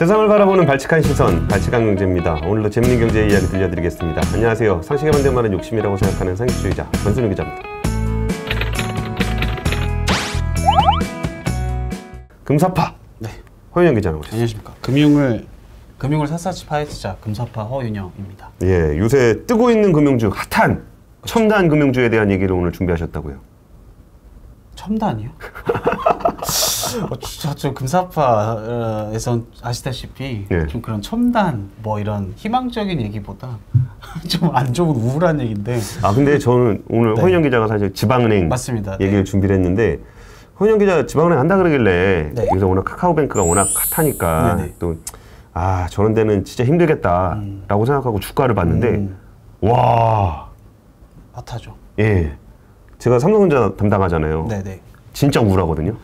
세상을 바라보는 발칙한 시선, 발칙한 경제입니다. 오늘도 재밌는 경제 이야기 들려드리겠습니다. 안녕하세요. 상식에 만든 말은 욕심이라고 생각하는 상식주의자 권순우 기자입니다. 금사파. 네. 허윤영 기자 나오셨습니다. 안녕하십니까. 금융을 샅샅이 파헤치자 금사파 허윤영입니다. 예, 요새 뜨고 있는 금융주 핫한 첨단 금융주에 대한 얘기를 오늘 준비하셨다고요. 첨단이요? 저 금사파에선 아시다시피 예. 좀 그런 첨단 뭐 이런 희망적인 얘기보다 좀 안 좋은 우울한 얘기인데. 아 근데 저는 오늘 네. 허윤영 기자가 사실 지방은행 맞습니다. 얘기를 네. 준비를 했는데 허윤영 기자 지방은행 한다 그러길래 네. 요새 워낙 카카오뱅크가 워낙 핫하니까 네네. 또 아 저런 데는 진짜 힘들겠다라고 생각하고 주가를 봤는데 와 핫하죠. 예 제가 삼성전자 담당하잖아요. 네네. 진짜 우울하거든요.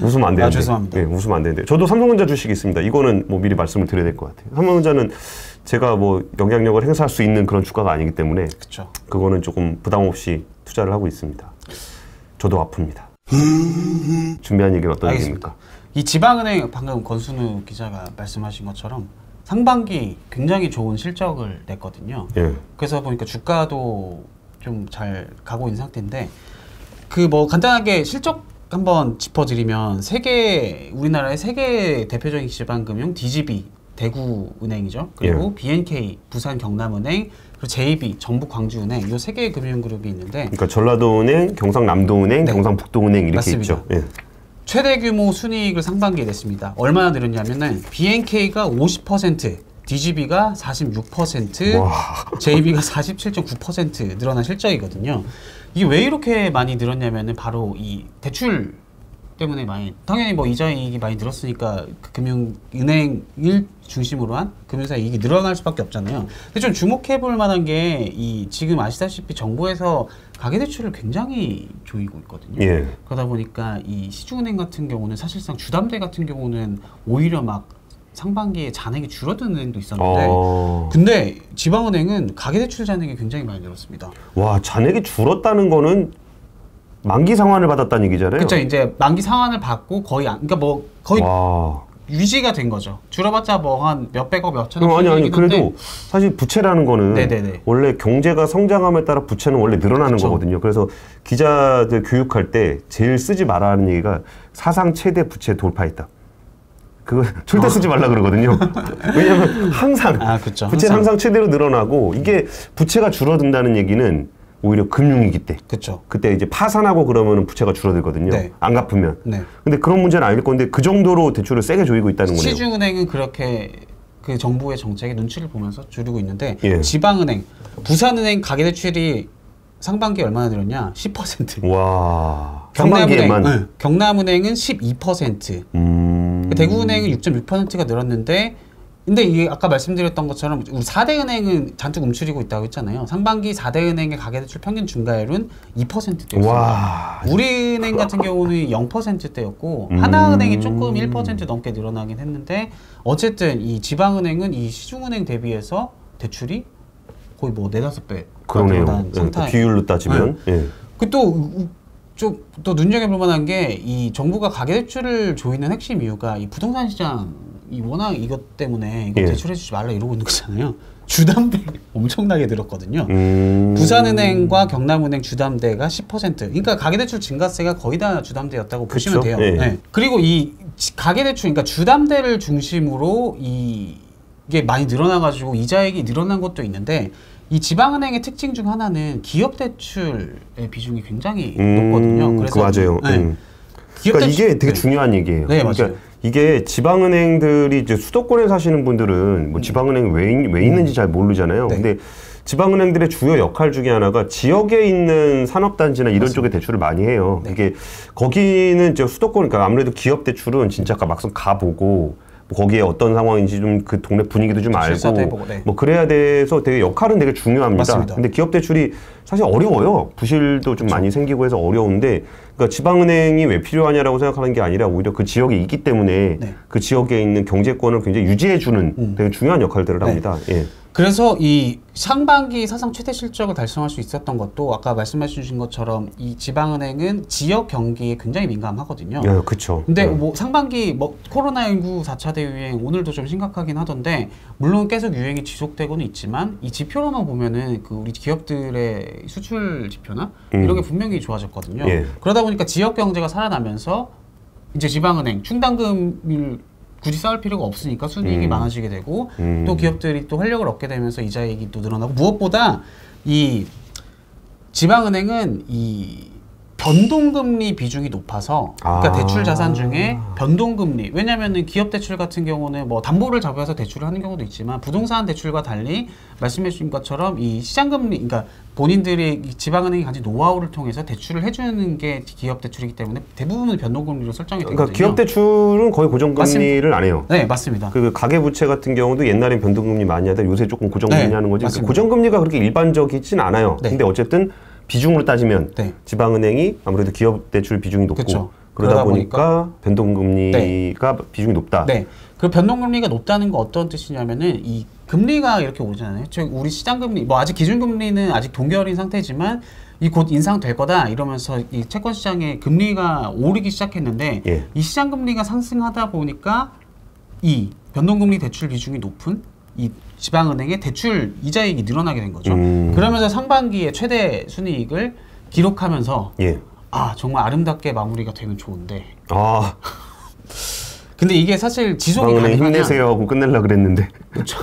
웃으면 안 되는데. 아, 죄송합니다. 예, 웃으면 안 되는데. 저도 삼성전자 주식이 있습니다. 이거는 뭐 미리 말씀을 드려야 될 것 같아요. 삼성전자는 제가 뭐 영향력을 행사할 수 있는 그런 주가가 아니기 때문에 그렇죠. 그거는 조금 부담 없이 투자를 하고 있습니다. 저도 아픕니다. 준비한 얘기는 어떤 알겠습니다. 얘기입니까? 이 지방은행 방금 권순우 기자가 말씀하신 것처럼 상반기 굉장히 좋은 실적을 냈거든요. 예. 그래서 보니까 주가도 좀 잘 가고 있는 상태인데 그 뭐 간단하게 실적 한번 짚어드리면 우리나라의 세 개 대표적인 지방금융 DGB 대구은행이죠. 그리고 BNK 부산 경남은행 그리고 JB 전북 광주은행 이 세 개의 금융그룹이 있는데 그러니까 전라도은행, 경상남도은행, 네. 경상북도은행 이렇게 맞습니다. 있죠. 예. 최대 규모 순이익을 상반기에 냈습니다. 얼마나 늘었냐면은 BNK가 50%, DGB가 46%, 와. JB가 47.9% 늘어난 실적이거든요. 이게 왜 이렇게 많이 늘었냐면은 바로 이 대출 때문에 당연히 뭐 이자 이익이 많이 늘었으니까 그 은행을 중심으로 한 금융사 이익이 늘어날 수밖에 없잖아요. 근데 좀 주목해 볼 만한 게 지금 아시다시피 정부에서 가계대출을 굉장히 조이고 있거든요. 예. 그러다 보니까 이 시중은행 같은 경우는 사실상 주담대 같은 경우는 오히려 막 상반기에 잔액이 줄어든 은행도 있었는데 근데 지방은행은 가계대출 잔액이 굉장히 많이 늘었습니다. 와, 잔액이 줄었다는 거는 만기 상환을 받았다는 얘기잖아요. 그렇죠. 이제 만기 상환을 받고 거의 와. 유지가 된 거죠. 줄어봤자 뭐 한 몇백억 몇천억. 아니 그래도 사실 부채라는 거는 네네네. 원래 경제가 성장함에 따라 부채는 원래 늘어나는 그쵸. 거거든요. 그래서 기자들 교육할 때 제일 쓰지 말아 하는 얘기가 사상 최대 부채 돌파했다. 그거 절대 쓰지 말라 그러거든요. 왜냐하면 항상 그쵸. 부채는 항상 최대로 늘어나고 이게 부채가 줄어든다는 얘기는 오히려 금융위기 때 그렇죠. 그때 이제 파산하고 그러면 부채가 줄어들거든요. 네. 안 갚으면. 네. 근데 그런 문제는 아닐 건데 그 정도로 대출을 세게 조이고 있다는 거네요. 시중은행은 그렇게 그 정부의 정책에 눈치를 보면서 줄이고 있는데 예. 지방은행, 부산은행 가계대출이 상반기에 얼마나 늘었냐? 10%. 와. 경남은행, 경남은행은 12%. 대구은행은 6.6%가 늘었는데 근데 이게 아까 말씀드렸던 것처럼 우리 4대 은행은 잔뜩 움츠리고 있다고 했잖아요. 상반기 4대 은행의 가계대출 평균 증가율은 2%대였습니다. 와. 우리은행 같은 경우는 0%대였고 하나은행이 조금 1% 넘게 늘어나긴 했는데 어쨌든 이 지방은행은 이 시중은행 대비해서 대출이 거의 뭐 4-5배 그러네요. 상태. 비율로 따지면. 예. 또 눈여겨볼 만한 게 이 정부가 가계대출을 조이는 핵심 이유가 이 부동산 시장이 워낙 이것 때문에 이거 대출해주지 말라 이러고 있는 거잖아요. 주담대 엄청나게 늘었거든요. 부산은행과 경남은행 주담대가 10%. 그러니까 가계대출 증가세가 거의 다 주담대였다고 보시면 돼요. 예. 네. 그리고 이 가계대출, 그러니까 주담대를 중심으로 이게 많이 늘어나가지고 이자액이 늘어난 것도 있는데 이 지방은행의 특징 중 하나는 기업 대출의 비중이 굉장히 높거든요. 그래서 맞아요. 그러니까 이게 되게 중요한 얘기예요. 네, 그러니까 맞아요. 이게 지방은행들이 이제 수도권에 사시는 분들은 뭐 지방은행 왜 있는지 잘 모르잖아요. 네. 근데 지방은행들의 주요 역할 중에 하나가 지역에 있는 산업단지나 이런 쪽에 대출을 많이 해요. 네. 이게 거기는 이제 수도권, 그러니까 아무래도 기업 대출은 진짜 막상 가보고 뭐 거기에 어떤 상황인지 좀 그 동네 분위기도 좀 알고 해보고, 네. 뭐 그래야 돼서 되게 역할은 되게 중요합니다. 맞습니다. 근데 기업 대출이 사실 어려워요. 부실도 좀 많이 생기고 해서 어려운데 그러니까 지방은행이 왜 필요하냐라고 생각하는 게 아니라 오히려 그 지역에 있기 때문에 그 지역에 있는 경제권을 굉장히 유지해주는 되게 중요한 역할들을 합니다. 예. 그래서 이 상반기 사상 최대 실적을 달성할 수 있었던 것도 아까 말씀해 주신 것처럼 이 지방은행은 지역 경기에 굉장히 민감하거든요. 네, 그렇죠. 근데 뭐 상반기 뭐 코로나19 4차 대유행 오늘도 좀 심각하긴 하던데 물론 계속 유행이 지속되고는 있지만 이 지표로만 보면은 그 우리 기업들의 수출 지표나 이런 게 분명히 좋아졌거든요. 예. 그러다 보니까 지역 경제가 살아나면서 이제 지방은행 충당금을 굳이 쌓을 필요가 없으니까 순이익이 많아지게 되고 또 기업들이 또 활력을 얻게 되면서 이자이익이 또 늘어나고 무엇보다 이 지방은행은 이 변동금리 비중이 높아서 그러니까 대출 자산 중에 변동금리 왜냐면은 기업 대출 같은 경우는 뭐 담보를 잡아서 대출을 하는 경우도 있지만 부동산 대출과 달리 말씀해 주신 것처럼 이 시장금리 그러니까 본인들이 지방은행이 가진 노하우를 통해서 대출을 해주는 게 기업 대출이기 때문에 대부분은 변동금리로 설정이 되거든요. 그러니까 기업 대출은 거의 고정금리를 안 해요. 네, 맞습니다. 그 가계부채 같은 경우도 옛날엔 변동금리 많이 하다 요새 조금 고정금리 네, 하는 거지. 맞습니다. 고정금리가 그렇게 일반적이진 않아요. 네. 근데 어쨌든 비중으로 따지면 네. 지방은행이 아무래도 기업 대출 비중이 높고 그쵸. 그러다 보니까 변동금리가 비중이 높다. 네. 그 변동금리가 높다는 건 어떤 뜻이냐면은 이 금리가 이렇게 오르잖아요. 즉 우리 시장금리 뭐 아직 기준금리는 아직 동결인 상태지만 이 곧 인상될 거다 이러면서 이 채권 시장의 금리가 오르기 시작했는데 예. 이 시장금리가 상승하다 보니까 이 변동금리 대출 비중이 높은 이 지방은행의 대출 이자이익이 늘어나게 된 거죠. 그러면서 상반기에 최대 순이익을 기록하면서 예. 아 정말 아름답게 마무리가 되면 좋은데 아, 근데 이게 사실 지속이 지방은행 가능하냐 힘내세요 하고 끝내려 그랬는데. 그렇죠.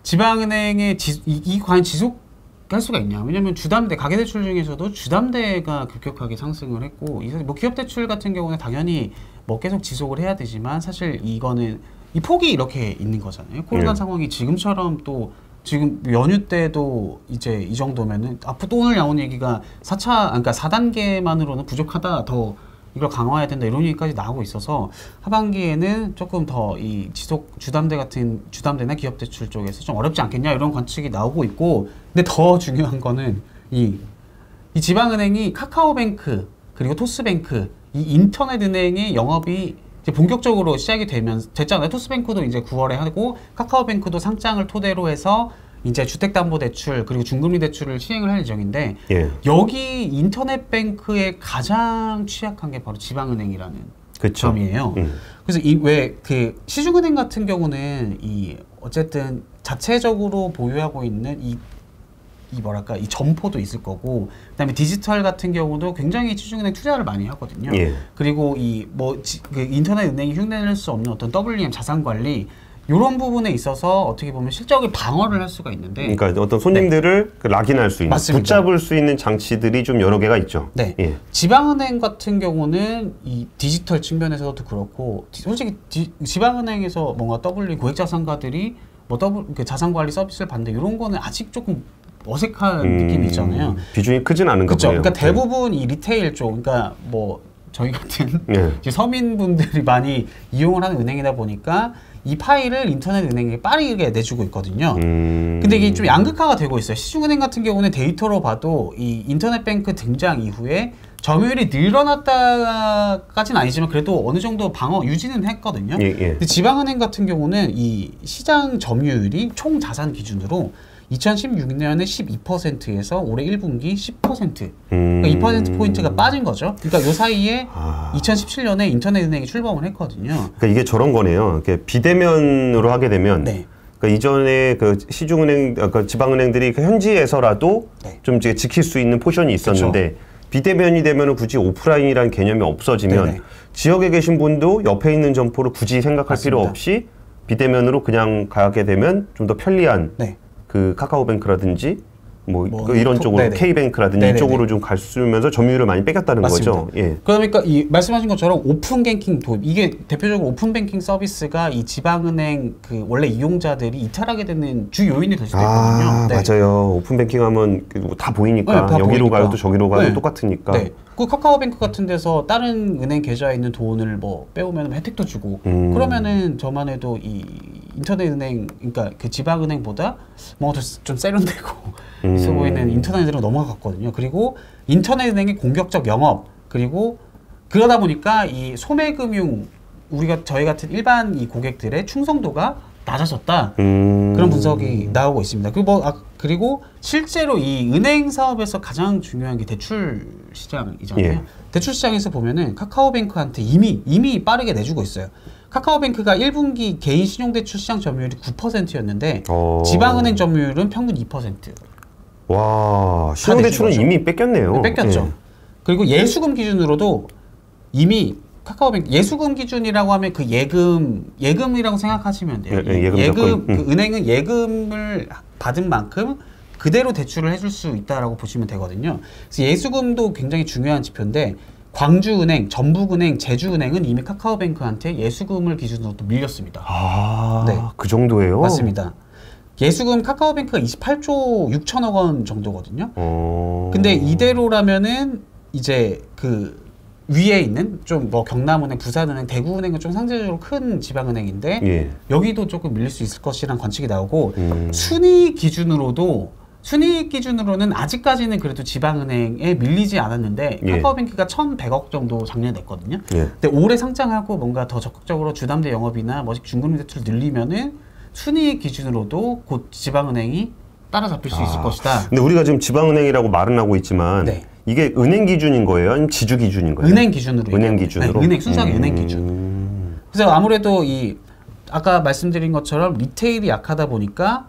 지방은행의 이 과연 지속할 수가 있냐? 왜냐하면 주담대 가계대출 중에서도 주담대가 급격하게 상승을 했고, 뭐 기업대출 같은 경우는 당연히 뭐 계속 지속을 해야 되지만 사실 이거는 이 폭이 이렇게 있는 거잖아요. 코로나 상황이 지금처럼 또 지금 연휴 때도 이제 이 정도면은 앞으로 또 오늘 나온 얘기가 4차 그러니까 4단계만으로는 부족하다 더 이걸 강화해야 된다 이런 얘기까지 나오고 있어서 하반기에는 조금 더 이 지속 주담대나 기업대출 쪽에서 좀 어렵지 않겠냐 이런 관측이 나오고 있고 근데 더 중요한 거는 이 지방은행이 카카오뱅크 그리고 토스뱅크 이 인터넷 은행의 영업이 이제 본격적으로 시작이 됐잖아요. 토스뱅크도 이제 9월에 하고 카카오뱅크도 상장을 토대로 해서 이제 주택담보대출 그리고 중금리 대출을 시행을 할 예정인데 예. 여기 인터넷뱅크에 가장 취약한 게 바로 지방은행이라는 그쵸. 점이에요. 그래서 왜 그 시중은행 같은 경우는 이 어쨌든 자체적으로 보유하고 있는 이 뭐랄까 이 점포도 있을 거고 그다음에 디지털 같은 경우도 굉장히 시중은행 투자를 많이 하거든요. 예. 그리고 이 그 인터넷 은행이 흉내낼 수 없는 어떤 WM 자산 관리 이런 부분에 있어서 어떻게 보면 실적을 방어를 할 수가 있는데 그러니까 어떤 손님들을 그 락인할 수 있는 맞습니다. 붙잡을 수 있는 장치들이 좀 여러 개가 있죠. 네. 예. 지방은행 같은 경우는 이 디지털 측면에서도 그렇고 솔직히 지방은행에서 뭔가 W 고액자산가들이 뭐 그 자산관리 서비스를 받는데 이런 거는 아직 조금 어색한 느낌이 있잖아요. 비중이 크진 않은가 그렇죠. 보네요. 그러니까 대부분 이 리테일 쪽, 그러니까 뭐 저희 같은 예. 이제 서민분들이 많이 이용을 하는 은행이다 보니까 이 파일을 인터넷 은행에 빠르게 내주고 있거든요. 근데 이게 좀 양극화가 되고 있어요. 시중은행 같은 경우는 데이터로 봐도 이 인터넷뱅크 등장 이후에 점유율이 늘어났다까지는 아니지만 그래도 어느 정도 방어 유지는 했거든요. 예, 예. 근데 지방은행 같은 경우는 이 시장 점유율이 총 자산 기준으로 2016년에 12%에서 올해 1분기 10%. 그러니까 2%포인트가 빠진 거죠. 그러니까 요 사이에 2017년에 인터넷은행이 출범을 했거든요. 그러니까 이게 저런 거네요. 이렇게 비대면으로 하게 되면 네. 그러니까 이전에 그 시중은행, 그러니까 지방은행들이 그 현지에서라도 네. 좀 이제 지킬 수 있는 포션이 있었는데 비대면이 되면은 굳이 오프라인이라는 개념이 없어지면 네네. 지역에 계신 분도 옆에 있는 점포를 굳이 생각할 맞습니다. 필요 없이 비대면으로 그냥 가게 되면 좀 더 편리한 네. 그 카카오뱅크라든지 뭐 뭐 이런 톡, 쪽으로 네네. K뱅크라든지 네네네. 이쪽으로 좀 갈 수 있으면서 점유율을 많이 뺏겼다는 맞습니다. 거죠. 예. 그러니까 이 말씀하신 것처럼 오픈 뱅킹 도입 이게 대표적으로 오픈 뱅킹 서비스가 이 지방은행 그 원래 이용자들이 이탈하게 되는 주 요인이 될 수도 있거든요. 아, 네. 맞아요. 오픈뱅킹 하면 다 보이니까 네, 다 여기로 보이니까. 가도 또 저기로 가도 네. 똑같으니까. 네. 그 카카오뱅크 같은 데서 다른 은행 계좌에 있는 돈을 뭐 빼오면 혜택도 주고 그러면은 저만 해도 이 인터넷 은행 그러니까 그 지방은행보다 뭔가 좀 세련되고 있어 보이는 인터넷 은행으로 넘어갔거든요. 그리고 인터넷 은행의 공격적 영업 그리고 그러다 보니까 이 소매금융 저희 같은 일반 이 고객들의 충성도가 낮아졌다. 그런 분석이 나오고 있습니다. 그리고 실제로 이 은행 사업에서 가장 중요한 게 대출 시장이잖아요. 예. 대출 시장에서 보면은 카카오뱅크한테 이미 빠르게 내주고 있어요. 카카오뱅크가 1분기 개인 신용대출 시장 점유율이 9%였는데 지방은행 점유율은 평균 2%. 와, 신용대출은 이미 뺏겼네요. 뺏겼죠. 예. 그리고 예수금 기준으로도 이미 카카오뱅크 예수금 기준이라고 하면 그 예금이라고 생각하시면 돼요. 예금 그 은행은 예금을 받은 만큼 그대로 대출을 해줄 수 있다라고 보시면 되거든요. 그래서 예수금도 굉장히 중요한 지표인데 광주은행, 전북은행, 제주은행은 이미 카카오뱅크한테 예수금을 기준으로 또 밀렸습니다. 아, 네. 그 정도예요? 맞습니다. 예수금 카카오뱅크가 28조 6천억 원 정도거든요. 근데 이대로라면은 이제 그 위에 있는 좀 뭐 경남은행, 부산은행, 대구은행은 좀 상대적으로 큰 지방은행인데 예. 여기도 조금 밀릴 수 있을 것이라는 관측이 나오고 순위 기준으로는 아직까지는 그래도 지방은행에 밀리지 않았는데 예. 카카오뱅크가 1,100억 정도 작년에 냈거든요. 예. 근데 올해 상장하고 뭔가 더 적극적으로 주담대 영업이나 뭐 중금리 대출을 늘리면은 순위 기준으로도 곧 지방은행이 따라잡힐 수 있을 것이다. 근데 우리가 지금 지방은행이라고 말은 하고 있지만 네. 이게 은행 기준인 거예요? 아니면 지주 기준인 거예요? 은행 기준으로. 은행 기준으로? 네, 은행 순수하게 은행 기준. 그래서 아무래도 이 아까 말씀드린 것처럼 리테일이 약하다 보니까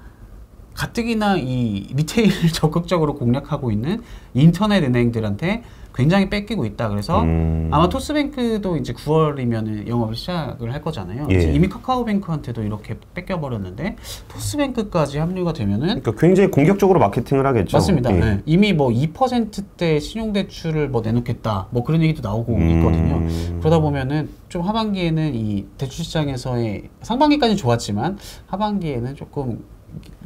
가뜩이나 이 리테일을 적극적으로 공략하고 있는 인터넷 은행들한테 굉장히 뺏기고 있다. 그래서 아마 토스뱅크도 이제 9월이면 영업을 시작을 할 거잖아요. 예. 이미 카카오뱅크한테도 이렇게 뺏겨버렸는데 토스뱅크까지 합류가 되면은 그러니까 굉장히 공격적으로 마케팅을 하겠죠. 맞습니다. 예. 네. 이미 뭐 2%대 신용대출을 뭐 내놓겠다. 뭐 그런 얘기도 나오고 있거든요. 그러다 보면은 좀 하반기에는 이 대출 시장에서의 상반기까지는 좋았지만 하반기에는 조금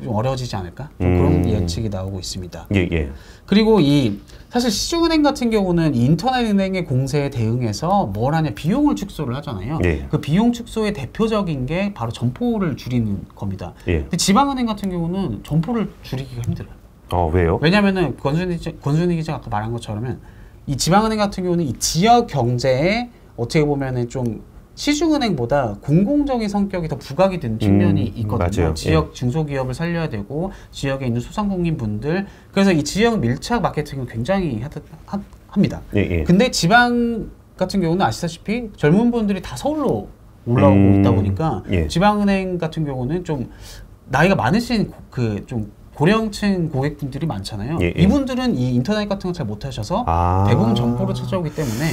좀 어려워지지 않을까? 좀 그런 예측이 나오고 있습니다. 예, 예. 그리고 이 사실 시중은행 같은 경우는 이 인터넷 은행의 공세에 대응해서 뭘 하냐 비용을 축소를 하잖아요. 예. 그 비용 축소의 대표적인 게 바로 점포를 줄이는 겁니다. 예. 근데 지방은행 같은 경우는 점포를 줄이기가 힘들어요. 왜요? 왜냐면은 권순희 기자가 아까 말한 것처럼 이 지방은행 같은 경우는 이 지역 경제에 어떻게 보면은 좀 시중은행보다 공공적인 성격이 더 부각이 되는 측면이 있거든요. 맞아요. 지역 예. 중소기업을 살려야 되고 지역에 있는 소상공인분들 그래서 이 지역 밀착 마케팅을 굉장히 합니다. 예, 예. 근데 지방 같은 경우는 아시다시피 젊은 분들이 다 서울로 올라오고 있다 보니까 예. 지방은행 같은 경우는 좀 나이가 많으신 그 좀 고령층 고객분들이 많잖아요. 예, 예. 이분들은 이 인터넷 같은 거 잘 못하셔서 대부분 점포를 찾아오기 때문에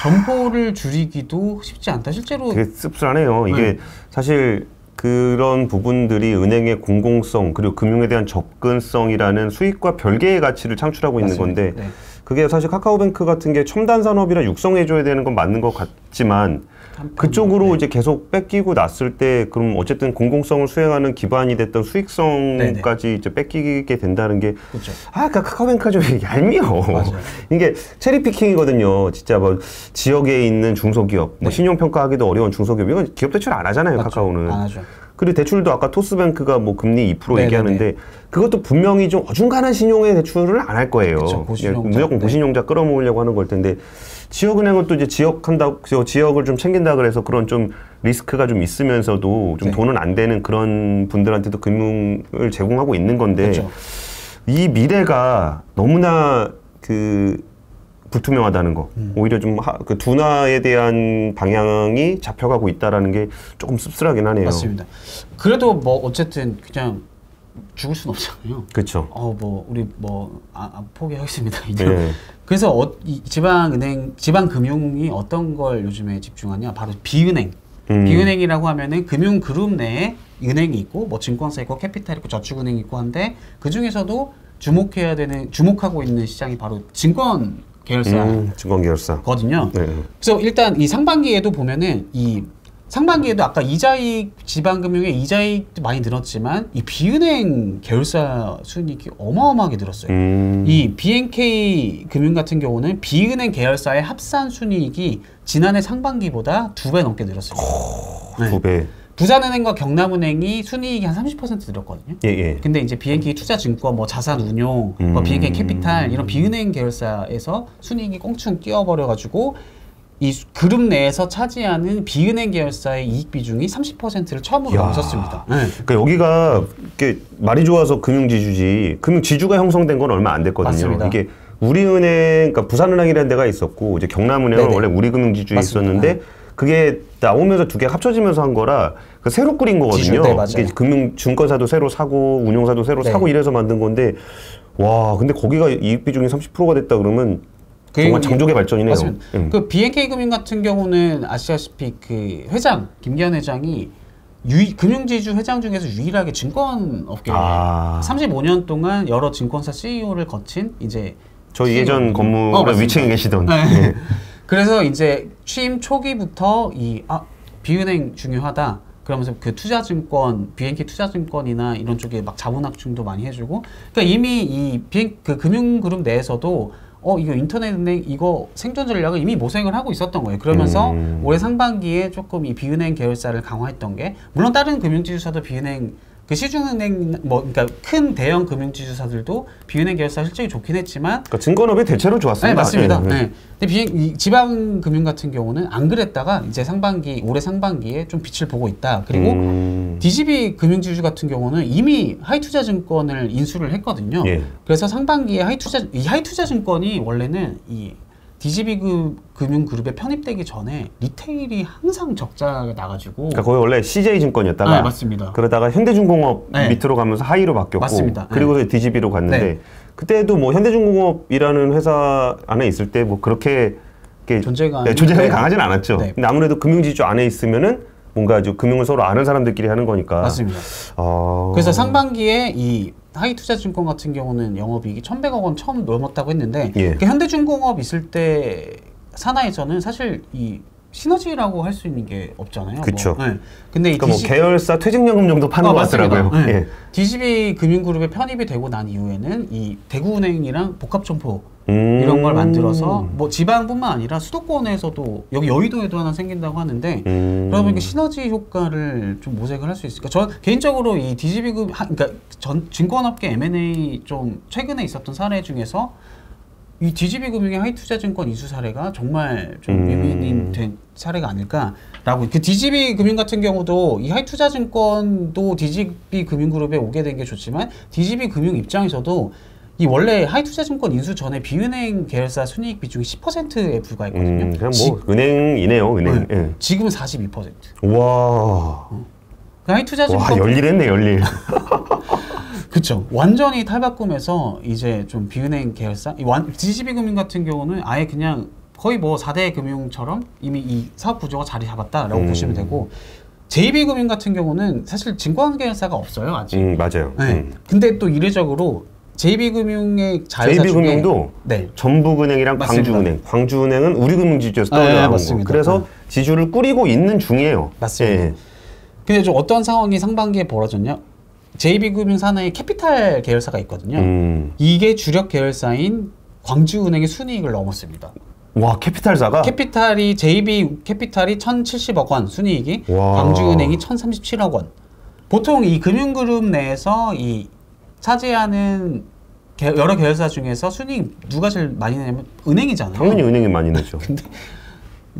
점포를 줄이기도 쉽지 않다. 실제로 되게 씁쓸하네요. 이게 사실 그런 부분들이 은행의 공공성 그리고 금융에 대한 접근성이라는 수익과 별개의 가치를 창출하고 있는 맞습니다. 건데 네. 그게 사실 카카오뱅크 같은 게 첨단 산업이라 육성해줘야 되는 건 맞는 것 같지만 그쪽으로 네. 이제 계속 뺏기고 났을 때 그럼 어쨌든 공공성을 수행하는 기반이 됐던 수익성까지 이제 뺏기게 된다는 게 그렇죠. 그러니까 카카오뱅크가 좀 얄미워. 맞아요. 이게 체리피킹이거든요. 진짜 뭐 지역에 있는 중소기업, 뭐 신용평가하기도 어려운 중소기업 이건 기업 대출 안 하잖아요. 맞죠. 카카오는. 안 하죠. 그리고 대출도 아까 토스뱅크가 뭐 금리 2% 네네네. 얘기하는데 그것도 분명히 좀 어중간한 신용의 대출을 안 할 거예요. 그쵸, 고신용자. 무조건 네. 고신용자 끌어모으려고 하는 걸 텐데 지역은행은 또 이제 지역을 좀 챙긴다 그래서 그런 좀 리스크가 좀 있으면서도 좀 네. 돈은 안 되는 그런 분들한테도 금융을 제공하고 있는 건데 그렇죠. 이 미래가 너무나 그 불투명하다는 거 오히려 좀 그 둔화에 대한 방향이 잡혀가고 있다라는 게 조금 씁쓸하긴 하네요. 맞습니다. 그래도 뭐 어쨌든 그냥 죽을 순 없잖아요. 그렇죠. 뭐 우리 뭐 포기하겠습니다. 이제. 네. 그래서 이 지방 금융이 어떤 걸 요즘에 집중하냐? 바로 비은행. 비은행이라고 하면은 금융 그룹 내에 은행이 있고 뭐 증권사 있고 캐피탈 있고 저축은행 있고 한데 그 중에서도 주목하고 있는 시장이 바로 증권 계열사. 증권 계열사. 거든요. 네. 그래서 일단 이 상반기에도 보면은 이 상반기에도 아까 이자익 지방금융의 이자익도 많이 늘었지만 이 비은행 계열사 순이익이 어마어마하게 늘었어요. 이 BNK 금융 같은 경우는 비은행 계열사의 합산 순이익이 지난해 상반기보다 2배 넘게 늘었어요. 2배. 부산은행과 경남은행이 순이익이 한 30% 늘었거든요. 예, 예. 근데 이제 BNK 투자증권, 뭐 자산운용, 뭐 BNK 캐피탈 이런 비은행 계열사에서 순이익이 꽁충 뛰어버려가지고 이 그룹 내에서 차지하는 비은행 계열사의 이익 비중이 30%를 처음으로 넘었습니다. 네. 그러니까 여기가 이렇게 말이 좋아서 금융지주지, 금융지주가 형성된 건 얼마 안 됐거든요. 맞습니다. 이게 우리은행, 그러니까 부산은행이라는 데가 있었고 이제 경남은행은 네네. 원래 우리금융지주에 맞습니다. 있었는데 네. 그게 나오면서 두 개 합쳐지면서 한 거라 그 새로 꾸린 거거든요. 네, 맞아요. 이게 증권사도 새로 사고 운용사도 새로 네. 사고 이래서 만든 건데 와, 근데 거기가 이익 비중이 30%가 됐다 그러면 정말 장족의 발전이네요. 맞습니다. 그 BNK 금융 같은 경우는 아시다시피 그 회장 김기현 회장이 금융지주 회장 중에서 유일하게 증권업계 35년 동안 여러 증권사 CEO를 거친 이제 저희 예전 건물의 위층에 계시던. 네. 그래서 이제 취임 초기부터 비은행 중요하다. 그러면서 그 투자증권, BNK 투자증권이나 이런 쪽에 막 자본 확충도 많이 해주고, 그러니까 이미 그 금융그룹 내에서도 이거 인터넷은행 이거 생존 전략을 이미 모색을 하고 있었던 거예요. 그러면서 올해 상반기에 조금 이 비은행 계열사를 강화했던 게, 물론 다른 금융지주사도 비은행 그 시중은행 그러니까 큰 대형 금융지주사들도 비은행 계열사 실적이 좋긴 했지만, 그러니까 증권업이 대체로 좋았습니다. 네, 맞습니다. 네. 근데 이 지방금융 같은 경우는 안 그랬다가 이제 올해 상반기에 좀 빛을 보고 있다. 그리고 DGB 금융지주 같은 경우는 이미 하이투자증권을 인수를 했거든요. 예. 그래서 상반기에 하이투자증권이 원래는 이 DGB 금융그룹에 편입되기 전에 리테일이 항상 적자가 나가지고, 그러니까 거기 원래 CJ증권이었다가 맞습니다. 그러다가 현대중공업 네. 밑으로 가면서 하이로 바뀌었고, 맞습니다. 그리고 네. DGB로 갔는데 네. 그때도 뭐 현대중공업이라는 회사 안에 있을 때 뭐 그렇게 존재감이 강하진 않았죠. 네. 근데 아무래도 금융지주 안에 있으면은 뭔가 아주 금융을 서로 아는 사람들끼리 하는 거니까. 맞습니다. 그래서 상반기에 이 하이투자증권 같은 경우는 영업이익이 1,100억 원 처음 넘었다고 했는데, 예. 현대중공업 있을 때 산하에서는 사실 이 시너지라고 할 수 있는 게 없잖아요. 그쵸. 네. 근데 이 그러니까 뭐 계열사 퇴직연금 정도 파는 것 같더라고요. 네. 예. DGB 금융그룹에 편입이 되고 난 이후에는 이 대구은행이랑 복합점포 이런 걸 만들어서 뭐 지방뿐만 아니라 수도권에서도 여기 여의도에도 하나 생긴다고 하는데, 그러다 보니까 시너지 효과를 좀 모색을 할 수 있을까? 저 개인적으로 이 DGB 그러니까 증권업계 M&A 좀 최근에 있었던 사례 중에서 이 DGB 금융의 하이투자증권 인수 사례가 정말 좀 유명인 사례가 아닐까라고. 그 DGB 금융 같은 경우도 이 하이투자증권도 DGB 금융그룹에 오게 된 게 좋지만, DGB 금융 입장에서도 이 원래 하이투자증권 인수 전에 비은행 계열사 순이익 비중이 10%에 불과했거든요. 그냥 뭐 은행이네요, 은행. 네. 예. 지금은 42%. 와. 그 하이투자증권. 와, 열일했네, 열일. 그쵸. 완전히 탈바꿈해서 이제 좀 비은행 계열사, DGB 금융 같은 경우는 아예 그냥 거의 뭐 4대 금융처럼 이미 이 사업 구조가 자리 잡았다라고 보시면 되고, JB금융 같은 경우는 사실 증권 계열사가 없어요, 아직. 맞아요. 네. 근데 또 이례적으로 JB금융의 자회사 JB금융도 네. 전북은행이랑 맞습니다. 광주은행은 우리금융지주에서 떨어져 나온 거. 그래서 지주를 꾸리고 있는 중이에요. 맞습니다. 예. 근데 좀 어떤 상황이 상반기에 벌어졌냐? JB금융 산하에 캐피탈 계열사가 있거든요. 이게 주력 계열사인 광주은행의 순이익을 넘었습니다. 와, 캐피탈사가? JB 캐피탈이 1,070억 원 순이익이, 와. 광주은행이 1,037억 원. 보통 이 금융그룹 내에서 이 차지하는 여러 계열사 중에서 순이익 누가 제일 많이 내냐면 은행이잖아요. 당연히 은행이 많이 내죠. 근데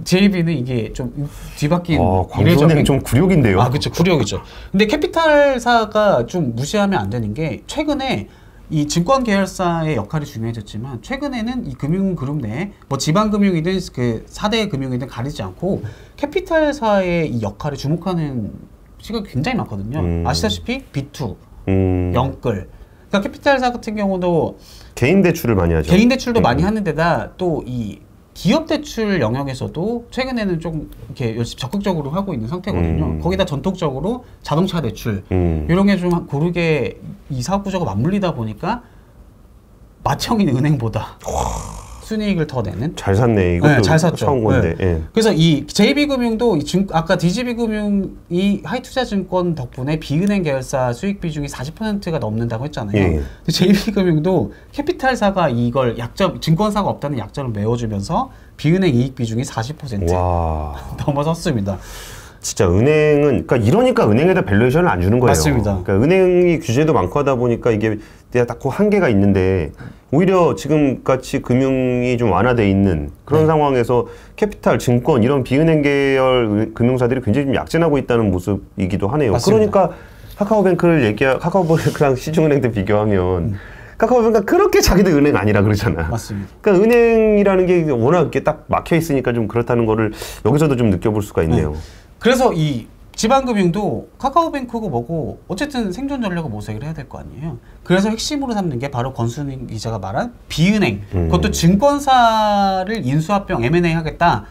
JB는 이게 좀 뒤바뀐 광주은행 좀 굴욕인데요. 그렇죠. 굴욕이죠. 근데 캐피탈사가 좀 무시하면 안 되는 게, 최근에 이 증권 계열사의 역할이 중요해졌지만, 최근에는 이 금융그룹 내에 뭐 지방금융이든 그 4대 금융이든 가리지 않고 캐피탈사의 이 역할에 주목하는 시각이 굉장히 많거든요. 아시다시피 B2, 영끌. 그러니까 캐피탈사 같은 경우도 개인 대출을 많이 하죠. 개인 대출도 많이 하는 데다 또 이 기업 대출 영역에서도 최근에는 좀 이렇게 열심히 적극적으로 하고 있는 상태거든요. 거기다 전통적으로 자동차 대출 이런 게 좀 고르게 이 사업 구조가 맞물리다 보니까 맏형인 은행보다 순이익을 더 내는. 잘 샀네. 이것도 잘 샀죠. 사온 건데. 예. 그래서 이 JB금융도 아까 DGB금융이 하이투자증권 덕분에 비은행 계열사 수익 비중이 40%가 넘는다고 했잖아요. 예. 근데 JB금융도 캐피탈사가 이걸 증권사가 없다는 약점을 메워주면서 비은행 이익 비중이 40% 와. 넘어섰습니다. 진짜 은행은 그러니까 이러니까 은행에다 밸류에이션을 안 주는 거예요. 맞습니다. 그러니까 은행이 규제도 많고 하다 보니까 이게 딱 그 한계가 있는데 오히려 지금 같이 금융이 좀 완화돼 있는 그런 네. 상황에서 캐피탈, 증권 이런 비은행 계열 금융사들이 굉장히 좀 약진하고 있다는 모습이기도 하네요. 맞습니다. 그러니까 카카오뱅크랑 시중은행 때 비교하면 카카오뱅크가 그렇게 자기들 은행 아니라 그러잖아. 맞습니다. 그러니까 은행이라는 게 워낙 이렇게 딱 막혀 있으니까 좀 그렇다는 거를 여기서도 좀 느껴볼 수가 있네요. 그래서 이 지방금융도 카카오뱅크고 뭐고 어쨌든 생존 전략을 모색을 해야 될 거 아니에요. 그래서 핵심으로 삼는 게 바로 권순희 기자가 말한 비은행. 그것도 증권사를 인수합병 M&A 하겠다.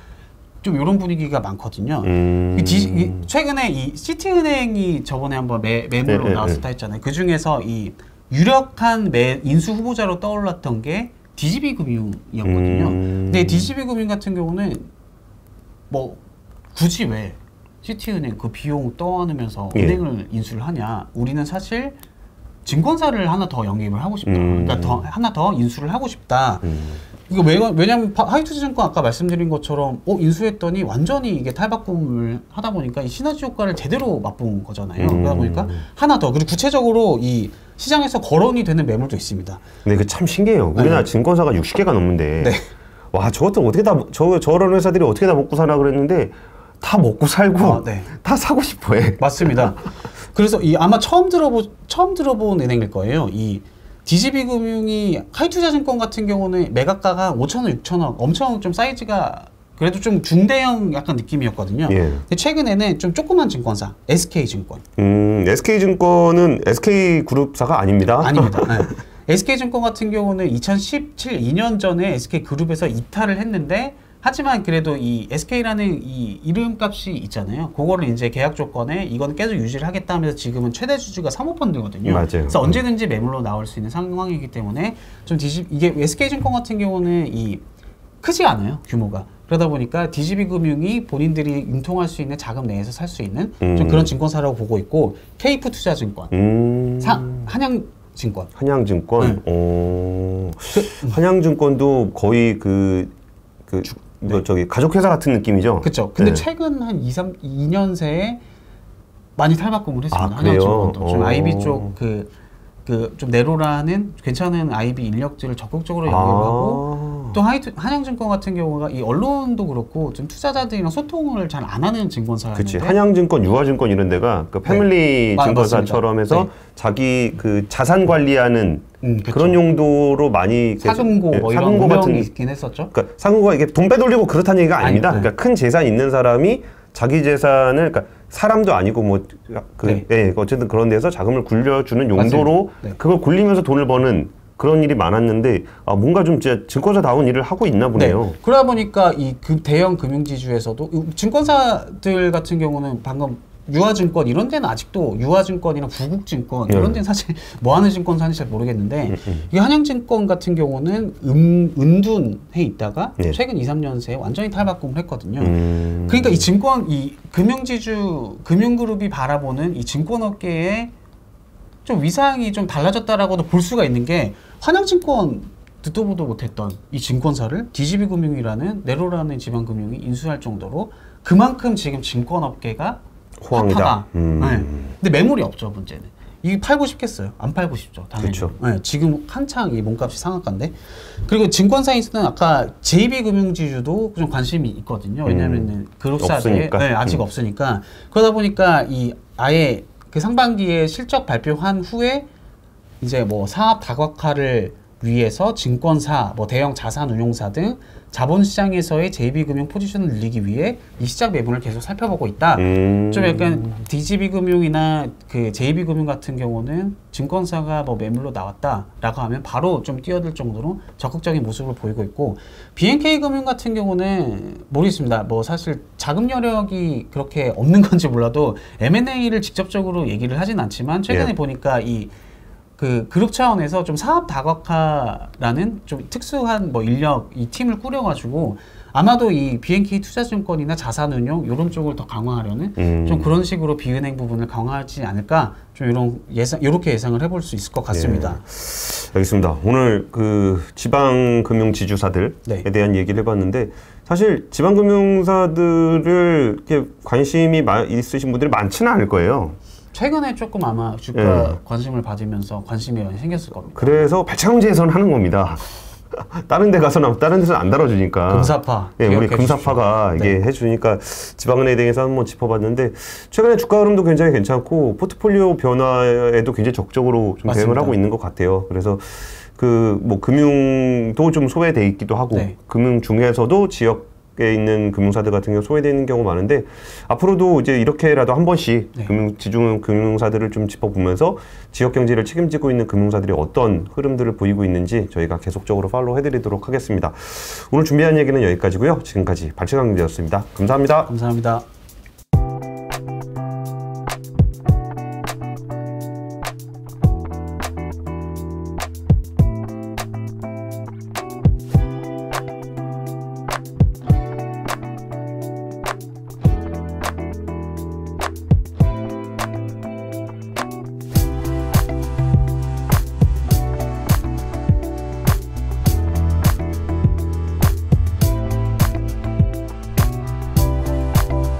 좀 이런 분위기가 많거든요. 최근에 이 시티은행이 저번에 한번 매물로 나왔었다 했잖아요. 그 중에서 이 유력한 인수 후보자로 떠올랐던 게 DGB금융이었거든요. 근데 DGB금융 같은 경우는 뭐 굳이 왜 시티은행 그 비용 떠안으면서 은행을 인수를 하냐? 우리는 사실 증권사를 하나 더 영입을 하고 싶다. 그러니까 하나 더 인수를 하고 싶다. 이거 왜냐면 하이투자증권 아까 말씀드린 것처럼 인수했더니 완전히 이게 탈바꿈을 하다 보니까 이 시너지 효과를 제대로 맛본 거잖아요. 그러다 보니까 하나 더 그리고 구체적으로 이 시장에서 거론이 되는 매물도 있습니다. 근데 그 참 신기해요. 우리나라 증권사가 60개가 넘는데 와 저것들 어떻게 다 저런 회사들이 어떻게 다 먹고 사나 그랬는데 다 먹고 살고 다 사고 싶어해. 맞습니다. 그래서 이 아마 처음 들어본 은행일 거예요. 이 DGB금융이 하이투자증권 같은 경우는 매각가가 5천억, 6천억 엄청 좀 사이즈가 그래도 좀 중대형 약간 느낌이었거든요. 근데 최근에는 좀 조그만 증권사 SK증권. SK증권은 SK그룹사가 아닙니다. 아닙니다. SK증권 같은 경우는 2017, 2년 전에 SK그룹에서 이탈을 했는데 하지만 그래도 이 SK라는 이 이름값이 있잖아요. 그거를 이제 계약 조건에 이건 계속 유지를 하겠다 하면서 지금은 최대 주주가 사모펀드거든요. 맞아요. 그래서 언제든지 매물로 나올 수 있는 상황이기 때문에 좀 이게 SK증권 같은 경우는 이 크지 않아요. 규모가. 그러다 보니까 DGB금융이 본인들이 융통할 수 있는 자금 내에서 살 수 있는 좀 그런 증권사라고 보고 있고 KF투자증권, 한양증권. 한양증권. 한양증권도 거의 저기 가족회사 같은 느낌이죠. 그렇죠. 근데 최근 한 2년 새에 많이 탈바꿈을 했습니다. 한양증권도 좀 IB 쪽 좀 내로라는 괜찮은 IB 인력들을 적극적으로 영입하고 또 한양증권 같은 경우가 이 언론도 그렇고 좀 투자자들이랑 소통을 잘 안 하는 증권사였는데 그렇지. 한양증권, 유화증권 이런 데가 그 패밀리 증권사처럼 해서 자기 그 자산 관리하는 그런 용도로 많이 사금고 뭐 이런 운명이 있긴 했었죠. 그러니까 사금고가 이게 돈 빼돌리고 그렇다는 얘기가 아닙니다. 그러니까 큰 재산 있는 사람이 자기 재산을 그러니까 사람도 아니고 어쨌든 그런 데서 자금을 굴려주는 용도로 그걸 굴리면서 돈을 버는 그런 일이 많았는데 뭔가 좀 진짜 증권사다운 일을 하고 있나 보네요. 그러다 보니까 이 대형 금융지주에서도 증권사들 같은 경우는 방금 유화증권 이런 데는 아직도 유화증권이나 구국증권 이런 데는 사실 뭐 하는 증권사인지 잘 모르겠는데 이 한양증권 같은 경우는 은둔해 있다가 최근 2, 3년 새에 완전히 탈바꿈을 했거든요. 그러니까 이 금융지주, 금융그룹이 바라보는 이 증권업계의 좀 위상이 좀 달라졌다라고도 볼 수가 있는 게 한양증권 듣도 보도 못했던 이 증권사를 DGB금융이라는 네로라는 지방금융이 인수할 정도로 그만큼 지금 증권업계가 호황이다. 근데 매물이 없죠, 문제는. 이게 팔고 싶겠어요? 안 팔고 싶죠, 당연히. 그렇죠. 지금 한창 이 몸값이 상한가인데. 그리고 증권사에서는 아까 JB금융지주도 좀 관심이 있거든요. 왜냐하면 그룹사들이 아직 없으니까. 그러다 보니까 이 아예 그 상반기에 실적 발표한 후에 이제 뭐 사업 다각화를 위해서 증권사, 뭐 대형 자산운용사 등 자본시장에서의 JB금융 포지션을 늘리기 위해 이 시장 매물을 계속 살펴보고 있다. 좀 약간 DGB금융이나 그 JB금융 같은 경우는 증권사가 뭐 매물로 나왔다라고 하면 바로 좀 뛰어들 정도로 적극적인 모습을 보이고 있고 BNK금융 같은 경우는 모르겠습니다. 뭐 사실 자금 여력이 그렇게 없는 건지 몰라도 M&A를 직접적으로 얘기를 하진 않지만 최근에 보니까 그 그룹 차원에서 좀 사업 다각화라는 좀 특수한 뭐 인력 이 팀을 꾸려가지고 아마도 이 BNK 투자증권이나 자산운용 이런 쪽을 더 강화하려는 좀 그런 식으로 비은행 부분을 강화하지 않을까 좀 이렇게 예상을 해볼 수 있을 것 같습니다. 알겠습니다. 오늘 그 지방금융지주사들에 대한 얘기를 해봤는데 사실 지방금융사들을 이렇게 관심이 있으신 분들이 많지는 않을 거예요. 최근에 조금 아마 주가 관심을 받으면서 관심이 많이 생겼을 겁니다. 그래서 배창제에서는 하는 겁니다. 다른 데 가서는 다른 데서는 안 달아주니까. 금사파. 예, 우리 금사파가 이게 해주니까 지방은행에 대해서 한번 짚어봤는데 최근에 주가 흐름도 굉장히 괜찮고 포트폴리오 변화에도 굉장히 적극적으로 좀 대응을 하고 있는 것 같아요. 그래서 뭐 금융도 좀 소외돼 있기도 하고 금융 중에서도 지역에 있는 금융사들 같은 경우 소외되어 있는 경우 많은데 앞으로도 이제 이렇게라도 한 번씩 지중 금융사들을 좀 짚어보면서 지역 경제를 책임지고 있는 금융사들이 어떤 흐름들을 보이고 있는지 저희가 계속적으로 팔로우 해드리도록 하겠습니다. 오늘 준비한 얘기는 여기까지고요. 지금까지 발칙강대였습니다. 감사합니다. 감사합니다.